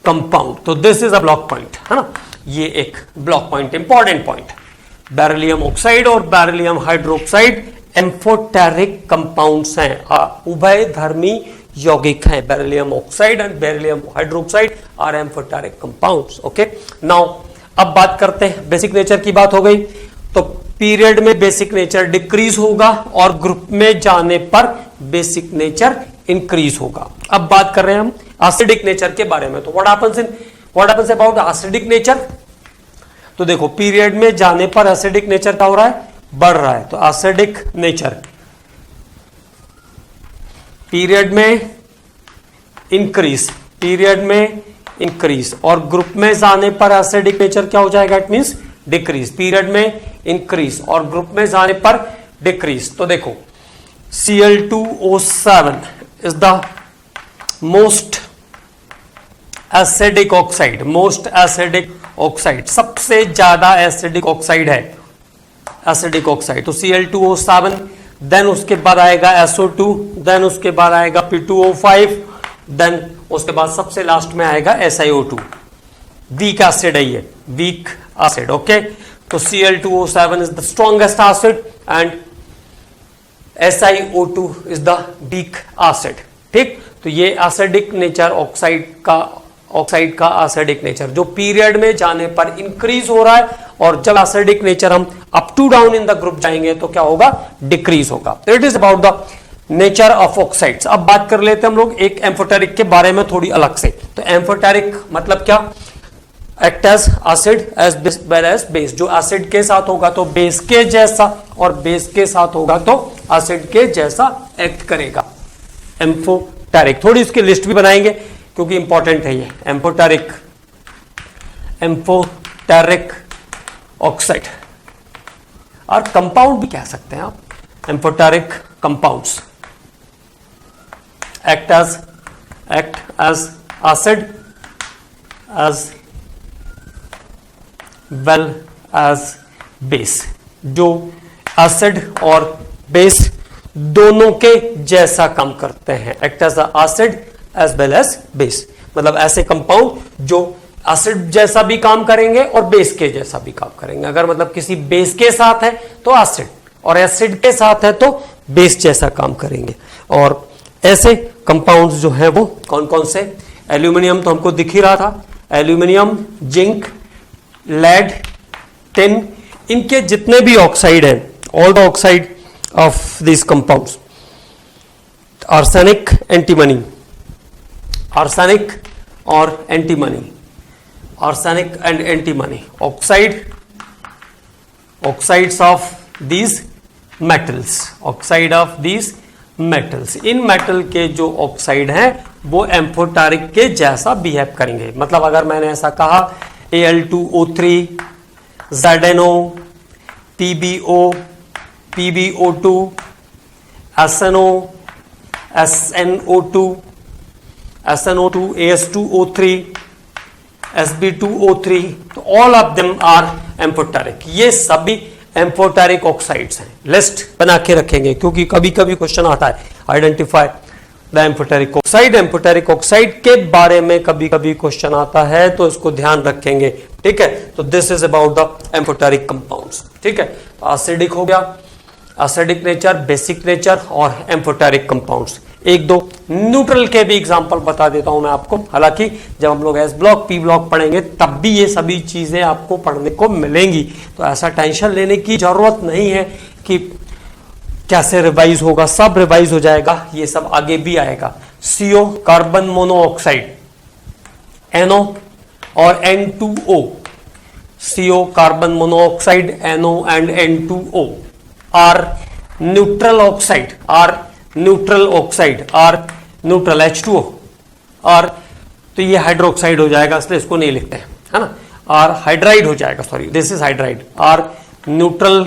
compound. तो this is a block point, है ना, ये एक block point, important point. Beryllium oxide और बेरिलियम हाइड्रोक्साइड एम्फोटेरिक कंपाउंड्स हैं, उभय धर्मी यौगिक हैं। Beryllium oxide and beryllium hydroxide are amphoteric compounds. Okay, now अब बात करते हैं, बेसिक नेचर की बात हो गई, तो पीरियड में बेसिक नेचर डिक्रीज होगा और ग्रुप में जाने पर बेसिक नेचर इंक्रीज होगा। अब बात कर रहे हैं हम एसिडिक नेचर के बारे में। तो what happens about acidic nature? तो देखो, पीरियड में जाने पर एसिडिक नेचर क्या हो रहा है? बढ़ रहा है। तो एसिडिक नेचर पीरियड में इंक्रीज और ग्रुप में जाने पर एसिडिक नेचर क्या हो जाएगा? It means decrease. पीरियड में इंक्रीज और ग्रुप में जाने पर डिक्रीज। तो देखो, Cl2O7 is the most acidic oxide, सबसे ज्यादा एसिडिक ऑक्साइड है, एसिडिक ऑक्साइड। तो Cl2O7, देन उसके बाद आएगा SO2, देन उसके बाद आएगा P2O5, देन उसके बाद सबसे लास्ट में आएगा SiO2। वीक एसिड है ये, वीक एसिड। ओके, तो Cl2O7 is the strongest acid and SiO2 is the weak acid. ठीक, तो ये एसिडिक नेचर ऑक्साइड का एसिडिक नेचर जो पीरियड में जाने पर इंक्रीज हो रहा है, और जब एसिडिक नेचर हम up to down in the group जाएंगे तो क्या होगा? डिक्रीज होगा। तो it is about the nature of oxides. अब बात कर लेते हैं हम लोग एक एम्फोटेरिक के बारे में थोड़ी अलग से। तो एम्फोटेरिक मतलब क्या? Act as acid as well as base. जो एसिड के साथ होगा तो बेस के जैसा, और बेस के साथ होगा तो एसिड के जैसा एक्ट करेगा। एम्फोटेरिक, थोड़ी इसकी लिस्ट भी बनाएंगे क्योंकि इंपॉर्टेंट है ये। एम्फोटेरिक ऑक्साइड और कंपाउंड भी कह सकते हैं आप, amphoteric compounds act as acid as well as base. जो एसिड और बेस दोनों के जैसा काम करते हैं, act as acid as well as base. मतलब ऐसे कंपाउंड जो एसिड जैसा भी काम करेंगे और बेस के जैसा भी काम करेंगे। अगर मतलब किसी बेस के साथ है तो एसिड, और एसिड के साथ है तो बेस जैसा काम करेंगे। और ऐसे कंपाउंड्स जो हैं वो कौन कौन से? एल्यूमिनियम तो हमको दिख ही रहा था, एल्यूमिनियम, जिंक, लेड, टिन, इनके जितने भी ऑक्साइड हैं, all the oxide of this compounds. Arsenic, antimony, arsenic और antimony, arsenic and antimony, oxides of these metals, oxide of these metals. इन मेटल के जो ऑक्साइड हैं वो एम्फोटेरिक के जैसा बिहेव करेंगे। मतलब अगर मैंने ऐसा कहा Al2O3, ZNO, PbO, PbO2, SNO, SNO2, SNO2, As2O3, Sb2O3, तो all of them are amphoteric. ये सभी एम्फोटेरिक ऑक्साइड्स हैं। लिस्ट बना के रखेंगे क्योंकि कभी कभी क्वेश्चन आता है, identify the amphoteric oxide. Amphoteric oxide के बारे में कभी कभी क्वेश्चन आता है तो इसको ध्यान रखेंगे। ठीक है, तो this is about the amphoteric compounds. ठीक है, तो एसिडिक हो गया, एसिडिक नेचर, बेसिक नेचर और एम्फोटेरिक कंपाउंड्स। एक दो न्यूट्रल के भी एग्जांपल बता देता हूं मैं आपको। हालांकि जब हम लोग एस ब्लॉक, पी ब्लॉक पढ़ेंगे तब भी ये सभी चीजें आपको पढ़ने को मिलेंगी, तो ऐसा टेंशन लेने की जरूरत नहीं है कि कैसे रिवाइज होगा, सब रिवाइज हो जाएगा, ये सब आगे भी आएगा। CO, कार्बन मोनोऑक्साइड, NO और N2O, CO, carbon monoxide, NO and N2O are neutral oxide, are neutral oxide, are neutral H2O, और तो ये हाइड्रोक्साइड हो जाएगा, इसलिए इसको नहीं लिखते हैं, है ना। आर हाइड्राइड हो जाएगा, sorry this is hydride. Are neutral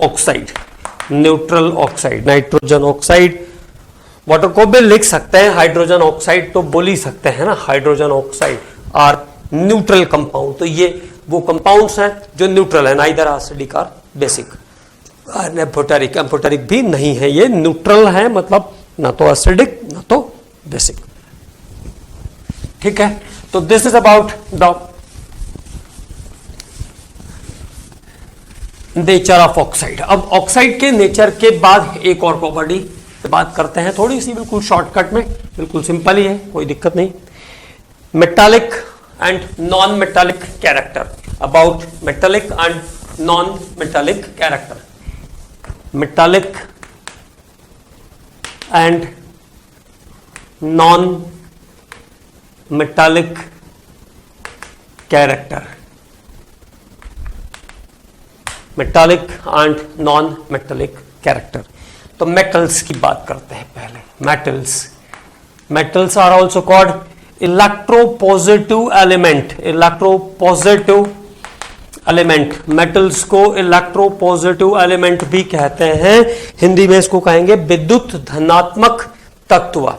oxide, neutral oxide, nitrogen oxide, water को भी लिख सकते हैं, हाइड्रोजन ऑक्साइड तो बोल ही सकते हैं ना, hydrogen oxide are neutral compound. तो ये वो कंपाउंड्स हैं जो न्यूट्रल है, नाइदर एसिडिक और बेसिक। एम्फोटेरिक, एम्फोटेरिक भी नहीं है, ये न्यूट्रल है, मतलब ना तो एसिडिक ना तो बेसिक। ठीक है, तो this is about the nature of oxide. अब ऑक्साइड के नेचर के बाद एक और प्रॉपर्टी बात करते हैं, थोड़ी सी बिल्कुल शॉर्टकट में, बिल्कुल सिंपल ही है, कोई दिक्कत नहीं। Metallic and non metallic character, about metallic and non metallic character. Metallic and non metallic character, metallic and non metallic character. तो मेटल्स की बात करते हैं पहले। Metals, metals are also called electropositive element, electropositive element. Metals को इलेक्ट्रोपॉजिटिव एलिमेंट भी कहते हैं, हिंदी में इसको कहेंगे विद्युत धनात्मक तत्व।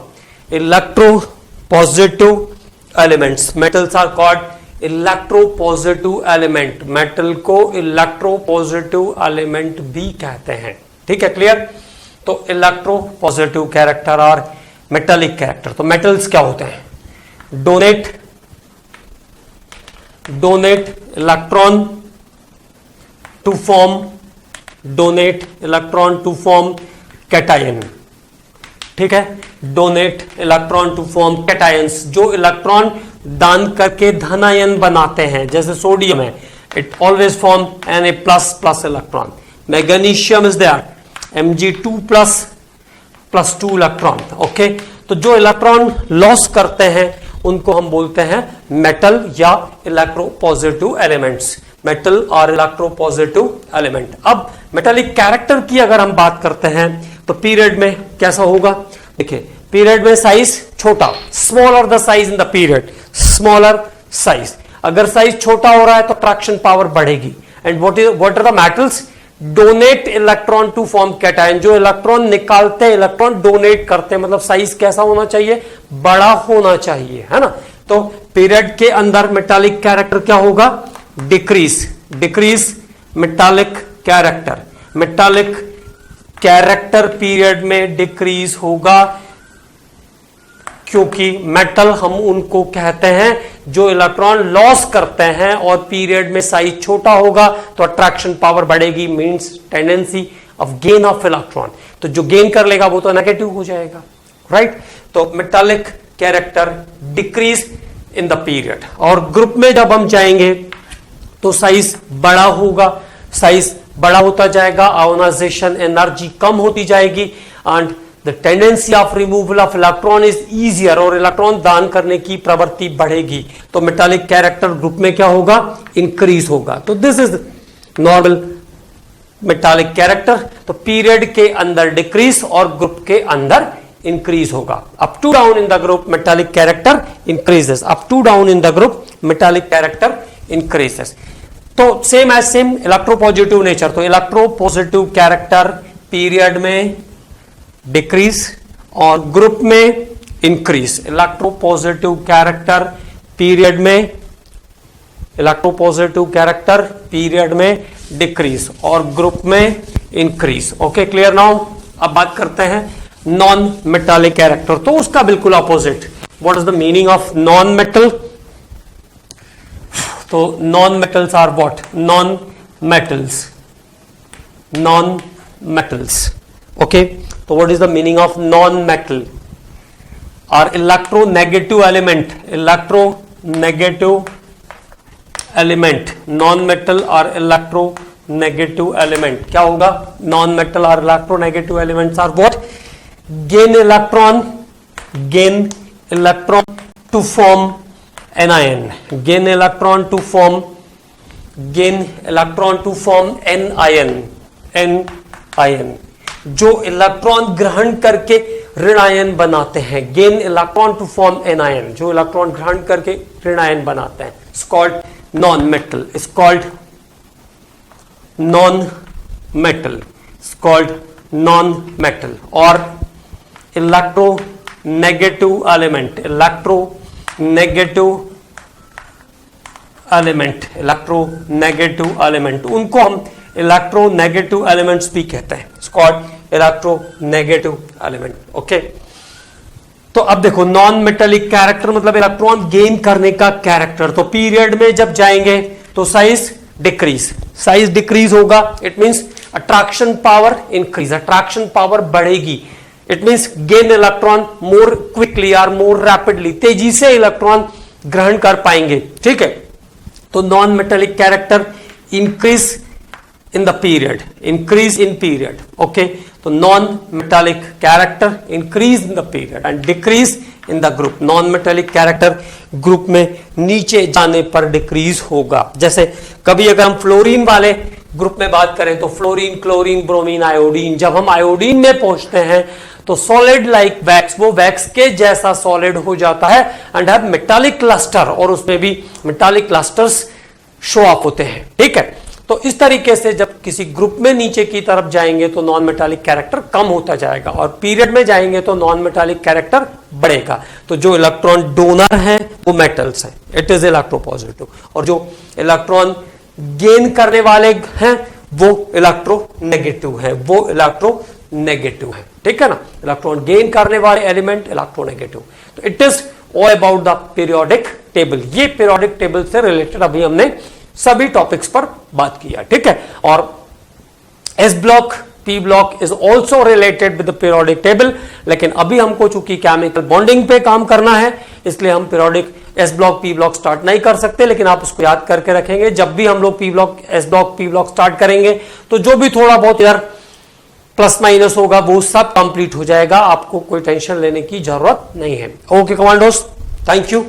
Electropositive elements, metals are called electropositive element. Metal को इलेक्ट्रोपॉजिटिव एलिमेंट भी कहते हैं। ठीक है, क्लियर? तो इलेक्ट्रोपॉजिटिव कैरेक्टर और मेटालिक कैरेक्टर। तो मेटल्स क्या होते हैं? Donate electron to form cation. ठीक है, donate electron to form cations, जो इलेक्ट्रॉन दान करके धनायन बनाते हैं, जैसे सोडियम है, it always form Na++ electron. Magnesium is there, Mg2++2 electron. Okay, तो जो इलेक्ट्रॉन लॉस करते हैं उनको हम बोलते हैं मेटल या इलेक्ट्रोपॉजिटिव एलिमेंट्स। मेटल और इलेक्ट्रोपॉजिटिव एलिमेंट। अब मेटालिक कैरेक्टर की अगर हम बात करते हैं तो पीरियड में कैसा होगा? देखिए, पीरियड में साइज छोटा, smaller the size in the period, smaller size. अगर साइज छोटा हो रहा है तो अट्रैक्शन पावर बढ़ेगी। And what are the metals? Donate electron to form cation, जो इलेक्ट्रॉन निकालते हैं, इलेक्ट्रॉन डोनेट करते हैं, मतलब साइज कैसा होना चाहिए? बड़ा होना चाहिए, है ना? तो पीरियड के अंदर मेटालिक कैरेक्टर क्या होगा? Decrease metallic character. Metallic character period में डिक्रीज होगा, क्योंकि मेटल हम उनको कहते हैं जो इलेक्ट्रॉन लॉस करते हैं, और पीरियड में साइज छोटा होगा तो अट्रैक्शन पावर बढ़ेगी, means tendency of gain of electron. तो जो गेन कर लेगा वो तो नेगेटिव हो जाएगा, राइट? तो metallic character decrease in the period. और ग्रुप में जब हम जाएंगे तो साइज बड़ा होगा, साइज बड़ा होता जाएगा, आयोनाइजेशन एनर्जी कम होती जाएगी, and the tendency of removal of electron is easier, और इलेक्ट्रॉन दान करने की प्रवृत्ति बढ़ेगी। तो मेटालिक कैरेक्टर ग्रुप में क्या होगा? इंक्रीज होगा। तो this is normal metallic character. तो पीरियड के अंदर डिक्रीज और ग्रुप के अंदर इंक्रीज होगा। Up to down in the group metallic character increases, up to down in the group metallic character increases. तो same as same electropositive nature. तो इलेक्ट्रोपॉजिटिव कैरेक्टर पीरियड में डिक्रीज और ग्रुप में इंक्रीज। इलेक्ट्रोपॉजिटिव कैरेक्टर पीरियड में, इलेक्ट्रोपॉजिटिव कैरेक्टर पीरियड में डिक्रीज और ग्रुप में इंक्रीज। Okay, clear now? अब बात करते हैं नॉन मेटालिक कैरेक्टर, तो उसका बिल्कुल opposite. What is the meaning of non metal? तो non metals are what? Non metals. Okay, तो what is the meaning of non metal? Are electronegative element, electronegative element. Non metal और इलेक्ट्रोनेगेटिव एलिमेंट क्या होगा? नॉन मेटल और electronegative elements are what? gain electron to form anion, gain electron to form anion, जो इलेक्ट्रॉन ग्रहण करके ऋणायन बनाते हैं। Gain electron to form anion, जो इलेक्ट्रॉन ग्रहण करके ऋणायन बनाते हैं, it's called non metal, it's called non metal, it's called non metal. और electronegative element, electronegative element, electronegative element, उनको हम इलेक्ट्रोनेगेटिव एलिमेंट्स भी कहते हैं, it's called electronegative element. Okay, तो अब देखो नॉन मेटेलिक कैरेक्टर मतलब इलेक्ट्रॉन गेन करने का कैरेक्टर। तो पीरियड में जब जाएंगे तो साइज डिक्रीज होगा, it means attraction power increase, attraction power बढ़ेगी, it means gain electron more quickly और मोर रैपिडली, तेजी से इलेक्ट्रॉन ग्रहण कर पाएंगे। ठीक है, तो non metallic character increase in the period, increase in period. Okay, तो non metallic character increase in the period and decrease in the group. Non metallic character group में नीचे जाने पर डिक्रीज होगा। जैसे कभी अगर हम फ्लोरीन वाले ग्रुप में बात करें तो फ्लोरीन, क्लोरीन, ब्रोमीन, आयोडीन, जब हम आयोडीन में पहुंचते हैं तो सॉलिड लाइक वैक्स, वो वैक्स के जैसा सॉलिड हो जाता है एंड हैव मेटालिक क्लस्टर, और उसमें भी मेटालिक क्लस्टर्स शो अप होते हैं। ठीक है, तो इस तरीके से जब किसी ग्रुप में नीचे की तरफ जाएंगे तो नॉन मेटालिक कैरेक्टर कम होता जाएगा और पीरियड में जाएंगे तो नॉन मेटालिक कैरेक्टर बढ़ेगा। तो जो इलेक्ट्रॉन डोनर हैं वो मेटल्स हैं, इट इज इलेक्ट्रोपॉजिटिव, और जो इलेक्ट्रॉन गेन करने वाले हैं वो इलेक्ट्रोनेगेटिव है, वो इलेक्ट्रोनेगेटिव है। ठीक है ना, इलेक्ट्रॉन गेन करने वाले एलिमेंट इलेक्ट्रोनेगेटिव। तो it is all about the periodic table. ये पीरियोडिक टेबल से रिलेटेड अभी हमने सभी टॉपिक्स पर बात किया। ठीक है, और S block, P block is also related with the periodic table, लेकिन अभी हमको चूंकि केमिकल बॉन्डिंग पे काम करना है इसलिए हम periodic S block, P block start नहीं कर सकते, लेकिन आप उसको याद करके रखेंगे। जब भी हम लोग P block, S block, P block start करेंगे तो जो भी थोड़ा बहुत इधर प्लस माइनस होगा वो सब कंप्लीट हो जाएगा, आपको कोई टेंशन लेने की जरूरत नहीं है। Okay commandos, thank you.